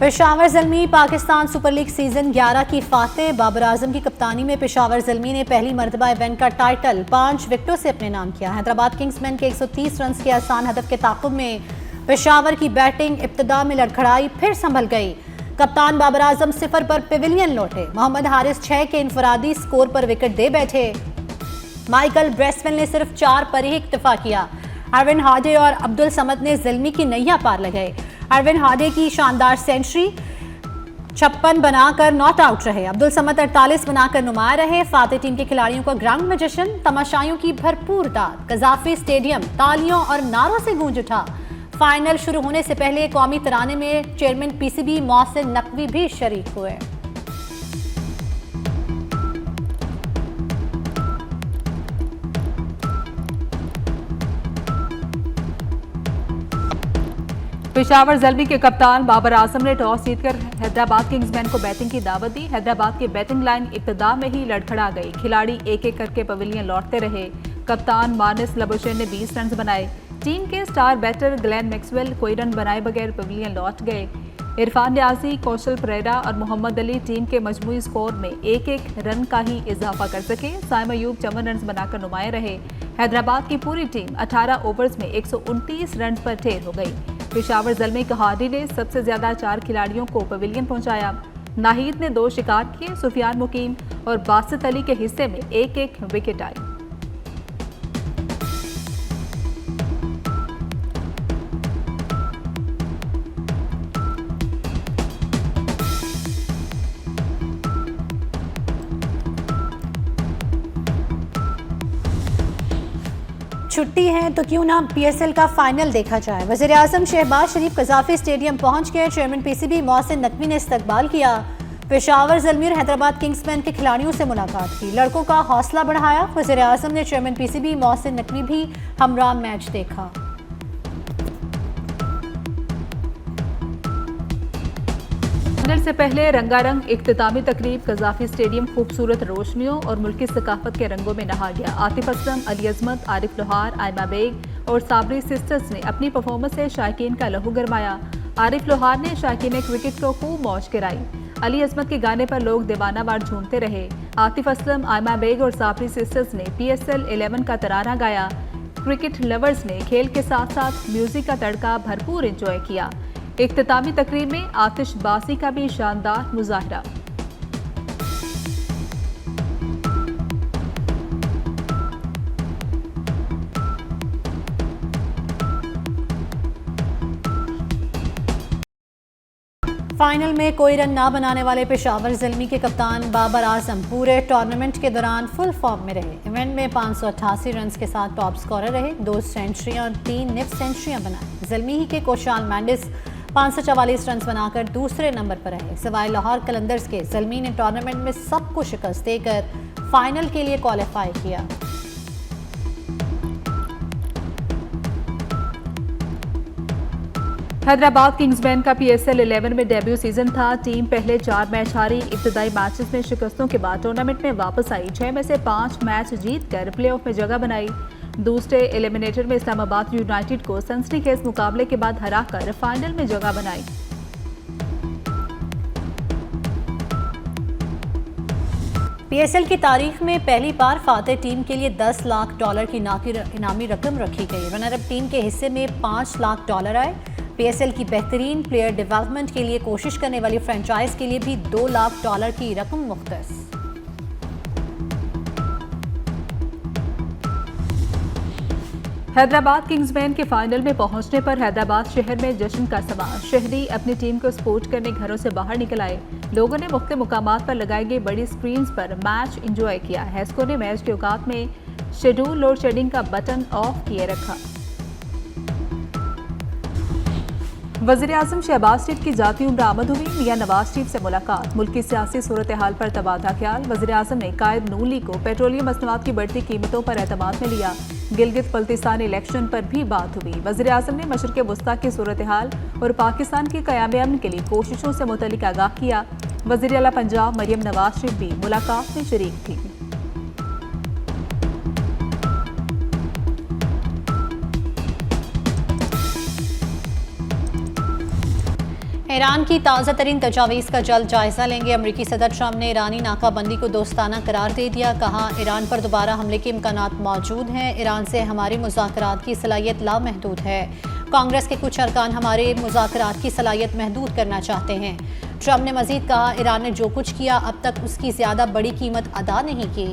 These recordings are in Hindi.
Peshawar Zalmi Pakistan super league season 11 की फातेह। बाबर आजम की कप्तानी में पेशावर ज़ल्मी ने पहली मरतबा इवेंट का टाइटल 5 विकेटों से अपने नाम किया। हैदराबाद किंग्समैन के 130 रन के आसान हदफ के ताक़ुब में पेशावर की बैटिंग इब्तिदा में लड़खड़ाई, फिर संभल गई। कप्तान बाबर आजम 0 पर पेविलियन लौटे। मोहम्मद हारिस 6 के इनफरादी स्कोर पर विकेट दे बैठे। माइकल ब्रेसवेल ने सिर्फ 4 पर ही इक्तफा किया। अरविंद हाडे और अब्दुल समद ने ज़ल्मी की नैया पार लगाई। अरविंद हाडे की शानदार सेंचुरी 56 बनाकर नॉट आउट रहे। अब्दुल समद 48 बनाकर नुमाया रहे। फातेह टीम के खिलाड़ियों का ग्राउंड में जश्न, तमाशाइयों की भरपूर दाद। कज़ाफी स्टेडियम तालियों और नारों से गूंज उठा। फाइनल शुरू होने से पहले कौमी तराने में चेयरमैन पीसीबी मोहसिन नकवी भी शरीक हुए। पेशावर ज़ल्मी के कप्तान बाबर आजम ने टॉस जीतकर हैदराबाद किंग्समैन को बैटिंग की दावत दी। हैदराबाद की बैटिंग लाइन इब्तिदा में ही लड़खड़ा गई। खिलाड़ी एक एक करके पवेलियन लौटते रहे। कप्तान मानिस लबुशेन ने 20 रन बनाए। टीम के स्टार बैटर ग्लेन मैक्सवेल कोई रन बनाए बगैर पवेलियन लौट गए। इरफान न्याजी, कौशल परेरा और मोहम्मद अली टीम के मजमूई स्कोर में एक एक रन का ही इजाफा कर सके। साइम अयूब 54 रन बनाकर नुमाया रहे। हैदराबाद की पूरी टीम 18 ओवर्स में 129 रन पर ढेर हो गई। पेशावर ज़ल्मी कहारी ने सबसे ज्यादा 4 खिलाड़ियों को पवेलियन पहुंचाया। नाहिद ने 2 शिकार किए। सुफियान मुकीम और बासित अली के हिस्से में एक एक विकेट आई। छुट्टी है तो क्यों ना पीएसएल का फाइनल देखा जाए। वज़ीर आज़म शहबाज शरीफ कज़ाफी स्टेडियम पहुंच गए। चेयरमैन पीसीबी मोहसिन नकवी ने इस्तकबाल किया। पेशावर ज़ल्मी और हैदराबाद किंग्समैन के खिलाड़ियों से मुलाकात की, लड़कों का हौसला बढ़ाया। वज़ीर आज़म ने चेयरमैन पीसीबी मोहसिन नकवी भी हमरा मैच देखा। फाइनल से पहले रंगारंग इख्तितामी तकरीब। कज़ाफी स्टेडियम खूबसूरत रोशनियों और मुल्की सकाफत के रंगों में नहा गया। आतिफ असलम, अली अजमत, आरिफ लोहार, आयमा बेग और साबरी सिस्टर्स ने अपनी परफॉर्मेंस से शायकीन का लहू गरमाया। आरिफ लोहार ने शायकीन क्रिकेट को खूब मौज कराई। अली अजमत के गाने पर लोग दीवाना वार झूमते रहे। आतिफ असलम, आयमा बेग और साबरी सिस्टर्स ने PSL 11 का तराना गाया। क्रिकेट लवर्स ने खेल के साथ साथ म्यूजिक का तड़का भरपूर एंजॉय किया। इख्तितामी तकरीब में आतिशबाजी का भी शानदार मुजाहरा। फाइनल में कोई रन ना बनाने वाले पेशावर ज़ल्मी के कप्तान बाबर आजम पूरे टूर्नामेंट के दौरान फुल फॉर्म में रहे। इवेंट में 588 रन के साथ टॉप स्कोरर रहे। 2 सेंचुरियां और 3 निफ सेंचुरियां बनाई। ज़ल्मी ही के कोशाल मैंडिस 544 रन बनाकर दूसरे नंबर पर रहे। सिवाय लाहौर कलंदर्स के ज़ल्मी ने टूर्नामेंट में सबको शिकस्त देकर फाइनल के लिए क्वालिफाई किया। हैदराबाद किंग्समैन का PSL 11 में डेब्यू सीजन था। टीम पहले 4 मैच हारी। इब्तिदाई मैचेस में शिकस्तों के बाद टूर्नामेंट में वापस आई। 6 में से 5 मैच जीतकर प्लेऑफ में जगह बनाई। दूसरे एलिमिनेटर में इस्लामाबाद यूनाइटेड को सनसनीखेज मुकाबले के बाद हराकर फाइनल में जगह बनाई। PSL की तारीख में पहली बार फातेह टीम के लिए $10 लाख की इनामी रकम रखी गई। रनर अप टीम के हिस्से में $5 लाख आए। PSL की बेहतरीन प्लेयर डेवलपमेंट के लिए कोशिश करने वाली फ्रेंचाइज के लिए भी $2 लाख की रकम मुख्तस। हैदराबाद किंग्समैन के फाइनल में पहुंचने पर हैदराबाद शहर में जश्न का समा। शहरी अपनी टीम को सपोर्ट करने घरों से बाहर निकल आए। लोगों ने मुख्तलिफ मुकामात पर लगाई गई बड़ी स्क्रीन पर मैच एंजॉय किया। हैस्को ने मैच के औकात में शेड्यूल लोड शेडिंग का बटन ऑफ किए रखा। वज़ीर आज़म शहबाज शरीफ की जाती उम्र आमद हुई। मियां नवाज शरीफ से मुलाकात। मुल्की सियासी सूरत हाल पर तबादला ख्याल। वज़ीर आज़म ने कायद नून लीग को पेट्रोलियम मसनूआत की बढ़ती कीमतों पर एतमाद में लिया। गिलगित बल्तिस्तान इलेक्शन पर भी बात हुई। वज़ीर आज़म ने मशरिक़ वस्ता की सूरत हाल और पाकिस्तान की क़याम अमन के लिए कोशिशों से मुतल्लिक़ आगाह किया। वज़ीर आला पंजाब मरियम नवाज शरीफ भी मुलाकात में शरीक थी। ईरान की ताज़ा तरीन तजावीज़ का जल्द जायजा लेंगे। अमरीकी सदर ट्रंप ने ईरानी नाकाबंदी को दोस्ताना करार दे दिया। कहा, ईरान पर दोबारा हमले के इम्कानात मौजूद हैं। ईरान से हमारी मुज़ाकरात की सलाहियत लामहदूद है। कांग्रेस के कुछ अरकान हमारे मुज़ाकरात की सलाहियत महदूद करना चाहते हैं। ट्रंप ने मजीद कहा, ईरान ने जो कुछ किया अब तक उसकी ज़्यादा बड़ी कीमत अदा नहीं की।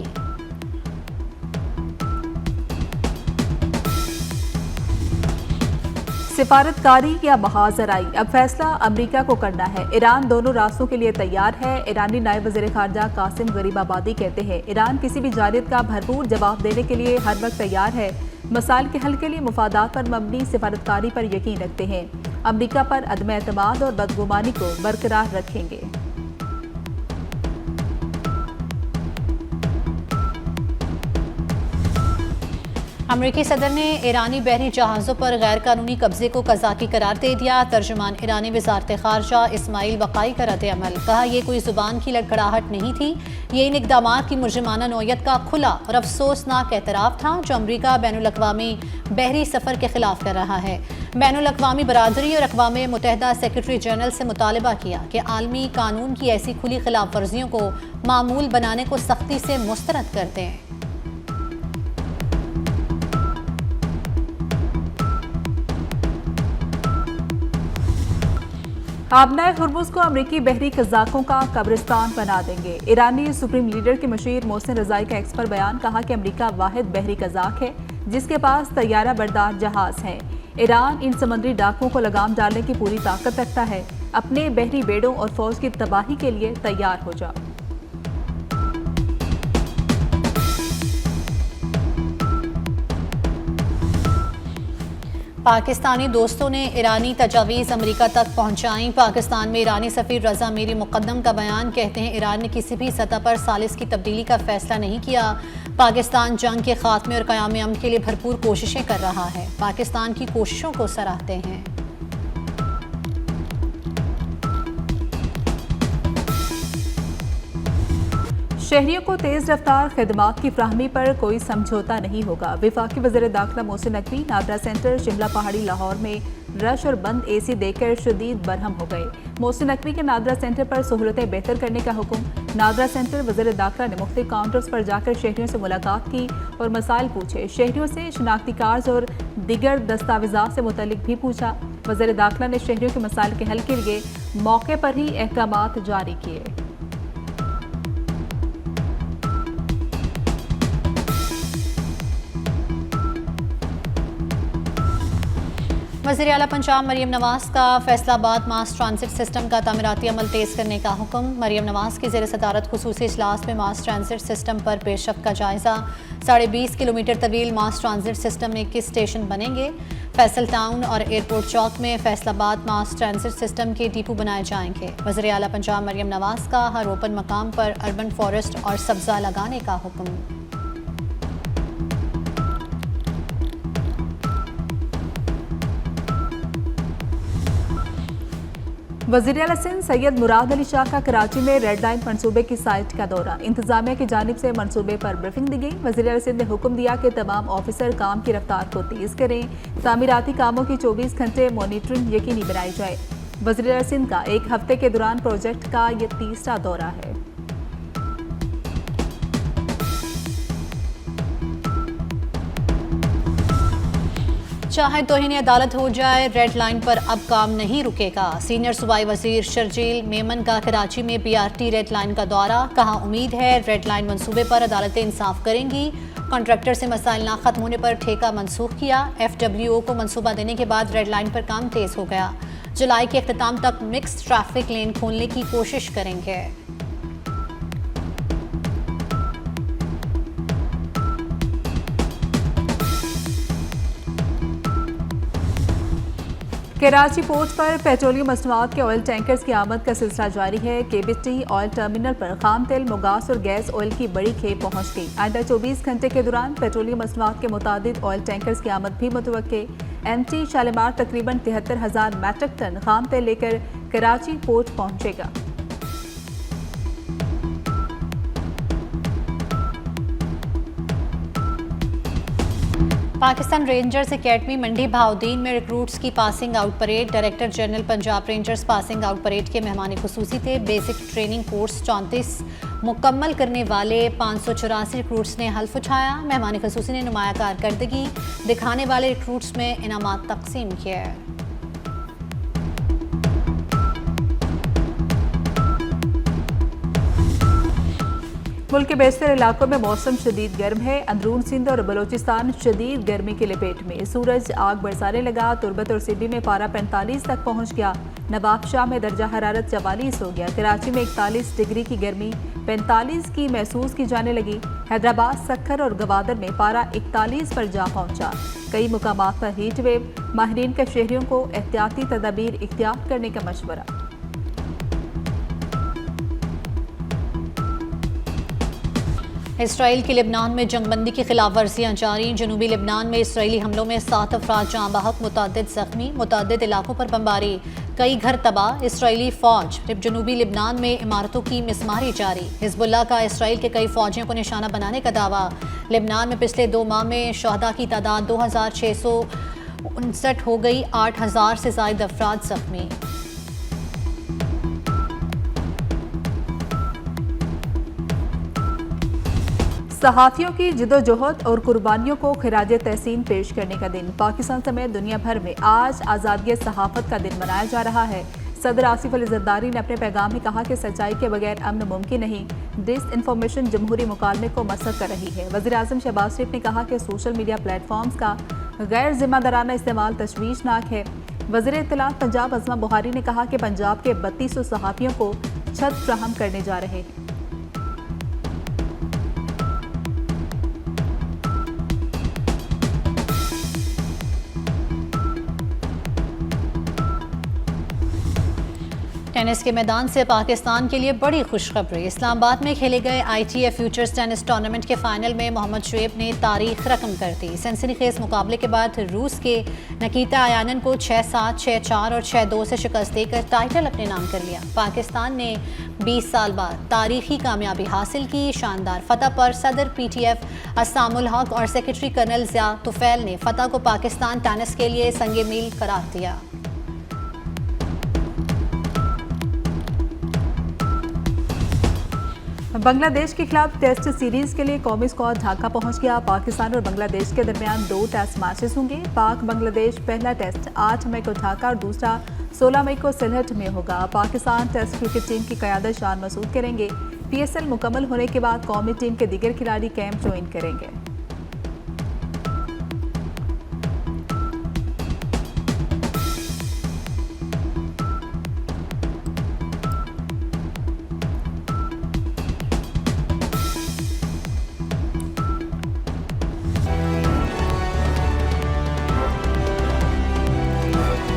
सिफारतकारी या महाजराई, अब फैसला अमेरिका को करना है। ईरान दोनों रास्तों के लिए तैयार है। ईरानी नायब वज़ीर ख़ारजा कासिम गरीबाबादी कहते हैं, ईरान किसी भी जानिब का भरपूर जवाब देने के लिए हर वक्त तैयार है। मसाइल के हल के लिए मुफादात पर मबनी सिफारतकारी पर यकीन रखते हैं। अमेरिका पर अदम एतमाद और बदगुमानी को बरकरार रखेंगे। अमरीकी सदर ने ईरानी बहरी जहाज़ों पर गैर कानूनी कब्जे को कज़ाकी करार दे दिया। तर्जुमान ईरानी वज़ारत ख़ारजा इस्माइल वक़ाई का रद्द-ए-अमल। कहा, यह कोई ज़ुबान की लड़खड़ाहट नहीं थी, ये इन इक़दामात की मुजरिमाना नौयत का खुला और अफसोसनाक एतराफ़ था जो अमरीका बैनुल-अक़वामी बहरी सफ़र के ख़िलाफ़ कर रहा है। बैनुल-अक़वामी बरादरी और अक़वाम मुत्तहिदा सेक्रेटरी जनरल से मुतालबा किया कि आलमी कानून की ऐसी खुली खिलाफ वर्जियों को मामूल बनाने को सख्ती से मुस्तरद कर दें। आबनाए हुर्मुज़ को अमरीकी बहरी कज़ाकों का कब्रिस्तान बना देंगे। ईरानी सुप्रीम लीडर के मशीर मोहसिन रज़ाई का एक्स पर बयान। कहा कि अमरीका वाहिद बहरी कज़ाक है जिसके पास तैयारा बरदार जहाज़ हैं। ईरान इन समुद्री डाकुओं को लगाम डालने की पूरी ताकत रखता है। अपने बहरी बेड़ों और फौज की तबाही के लिए तैयार हो जाओ। पाकिस्तानी दोस्तों ने ईरानी तजावीज़ अमेरिका तक पहुंचाई। पाकिस्तान में ईरानी सफ़ीर रज़ा मीरी मुक़द्दम का बयान। कहते हैं, ईरान ने किसी भी सतह पर सालिस की तब्दीली का फैसला नहीं किया। पाकिस्तान जंग के खात्मे और क़याम अमन के लिए भरपूर कोशिशें कर रहा है। पाकिस्तान की कोशिशों को सराहते हैं। शहरियों को तेज़ रफ्तार खिदमात की फ्राहमी पर कोई समझौता नहीं होगा। वफाकी वज़ीर दाखिला मोहसिन नकवी नादरा सेंटर शिमला पहाड़ी लाहौर में रश और बंद AC देकर शदीद बरहम हो गए। मोहसिन नकवी के नादरा सेंटर पर सहूलतें बेहतर करने का हुक्म। नादरा सेंटर वज़ीर दाखिला ने मुख्तलिफ काउंटर्स पर जाकर शहरियों से मुलाकात की और मसाइल पूछे। शहरियों से शनाख्ती कार्ड और दीगर दस्तावेज़ात से मुतल्लिक भी पूछा। वज़ीर दाखिला ने शहरियों के मसाइल के हल के लिए मौके पर ही अहकामात जारी किए। वज़ीर आला पंजाब मरियम नवाज का फैसलाबाद मास ट्रांसिट सिस्टम का तामीराती अमल तेज़ करने का हुक्म। मरियम नवाज की ज़ेर सदारत खुसूसी इजलास में मास ट्रांसिट सिस्टम पर पेशरफ्त का जायज़ा। 20.5 किलोमीटर तवील मास ट्रांसिट सिस्टम में 21 स्टेशन बनेंगे। फैसल टाउन और एयरपोर्ट चौक में फैसलाबाद मास ट्रांसिट सिस्टम के डिपो बनाए जाएंगे। वज़ीर आला पंजाब मरियम नवाज का हर ओपन मकाम पर अर्बन फॉरेस्ट और सब्ज़ा लगाने का हुक्म। वज़ीर आला सिंध सैयद मुराद अली शाह का कराची में रेड लाइन मनसूबे की साइट का दौरा। इंतजामिया की जानिब से मनसूबे पर ब्रीफिंग दी गई। वज़ीर आला सिंध ने हुक्म दिया कि तमाम ऑफिसर काम की रफ्तार को तेज़ करें। तामीराती कामों की 24 घंटे मॉनिटरिंग यकीनी बनाई जाए। वज़ीर आला सिंध का एक हफ्ते के दौरान प्रोजेक्ट का यह तीसरा दौरा है। चाहे तौहीन अदालत हो जाए, रेड लाइन पर अब काम नहीं रुकेगा। सीनियर सूबाई वजीर शर्जील मेमन का कराची में BRT रेड लाइन का दौरा। कहा, उम्मीद है रेड लाइन मंसूबे पर अदालतें इंसाफ करेंगी। कॉन्ट्रैक्टर से मसाइल ना खत्म होने पर ठेका मनसूख किया। FWO को मंसूबा देने के बाद रेड लाइन पर काम तेज हो गया। जुलाई के अख्ताम तक मिक्स ट्रैफिक लेन खोलने की कोशिश करेंगे। कराची पोर्ट पर पेट्रोलियम मसनूआत के ऑयल टैंकर्स की आमद का सिलसिला जारी है। KBT ऑयल टर्मिनल पर खाम तेल, मुगास और गैस ऑयल की बड़ी खेप पहुंच गई। आइंदा 24 घंटे के दौरान पेट्रोलियम मसनूआत के मुतादिद ऑयल टैंकर्स की आमद भी मुतवक्के। MT शालीमार तकरीबन 73,000 मैट्रिक टन खाम तेल लेकर कराची पोर्ट पहुंचेगा। पाकिस्तान रेंजर्स एकेडमी मंडी बहाउद्दीन में रिक्रूट्स की passing out parade. Director general Punjab rangers passing out parade के मेहमान खुसूसी थे। बेसिक ट्रेनिंग कोर्स 34 मुकम्मल करने वाले 584 रिक्रूट्स ने हल्फ उठाया। मेहमान खुसूसी ने नुमाया कारकर्दगी दिखाने वाले रिक्रूट्स में इनामात तकसीम किए। मुल्क के बेशतर इलाकों में मौसम शदीद गर्म है। अंदरून सिंध और बलोचिस्तान शदीद गर्मी की लपेट में। सूरज आग बरसाने लगा। तुर्बत और सिडनी में पारा 45 तक पहुंच गया। नवाबशाह में दर्जा हरारत 44 हो गया। कराची में 41 डिग्री की गर्मी 45 की महसूस की जाने लगी। हैदराबाद, सक्खर और गवादर में पारा 41 पर जा पहुंचा। कई मुकामात पर हीट वेव। माहिरीन का शहरियों को एहतियाती तदाबीर इख्तियार करने का मशवरा। इसराइल की लेबनान में जंगबंदी की खिलाफ वर्जियाँ जारी। जनूबी लेबनान में इसराइली हमलों में 7 अफराद जाँ बहक, मुतअद्दिद जख्मी। मुतअद्दिद इलाकों पर बमबारी, कई घर तबाह। इसराइली फौज जनूबी लेबनान में इमारतों की मिसमारी जारी। हिजबुल्लाह का इसराइल के कई फौजियों को निशाना बनाने का दावा। लेबनान में पिछले 2 माह में शहदा की तादाद 2659 हो गई। 8000 से ज़ायद अफराद जख्मी। सहाफ़ियों की जिदोजहद और कुर्बानियों को खिराज तहसीन पेश करने का दिन। पाकिस्तान समेत दुनिया भर में आज आज़ादी सहाफ़त का दिन मनाया जा रहा है। सदर आसिफ अली ज़रदारी ने अपने पैगाम में कहा कि सच्चाई के बगैर अमन मुमकिन नहीं। डिसइंफॉर्मेशन जमहूरी मुकालमे को मसद कर रही है। वज़ीर आज़म शहबाज शरीफ ने कहा कि सोशल मीडिया प्लेटफॉर्म्स का गैर जिम्मेदाराना इस्तेमाल तशवीशनाक है। वज़ीर इत्तलात पंजाब अज़मा बुहारी ने कहा कि पंजाब के 3200 सहाफ़ियों को छत फ्राहम करने जा रहे हैं। टेनिस के मैदान से पाकिस्तान के लिए बड़ी खुशखबरी। इस्लामाबाद में खेले गए ITF फ्यूचर्स टेनिस टूर्नामेंट के फाइनल में मोहम्मद शुएब ने तारीख रकम कर दी। सनसनीखेज मुकाबले के बाद रूस के निकिता आयानन को 6-7, 6-4 और 6-2 से शिकस्त देकर टाइटल अपने नाम कर लिया। पाकिस्तान ने 20 साल बाद तारीखी कामयाबी हासिल की। शानदार फतह पर सदर PTF असामुल हक और सेक्रेटरी कर्नल ज़िया तुफैल ने फतह को पाकिस्तान टेनिस के लिए संगे मील करार दिया। बांग्लादेश के खिलाफ टेस्ट सीरीज के लिए कौमी स्क्वाड ढाका पहुंच गया। पाकिस्तान और बांग्लादेश के दरमियान 2 टेस्ट मैचेस होंगे। पाक बांग्लादेश पहला टेस्ट 8 मई को ढाका और दूसरा 16 मई को सिलहट में होगा। पाकिस्तान टेस्ट क्रिकेट टीम की क़यादत शान मसूद करेंगे। PSL मुकम्मल होने के बाद कौमी टीम के दीगर खिलाड़ी कैंप ज्वाइन करेंगे।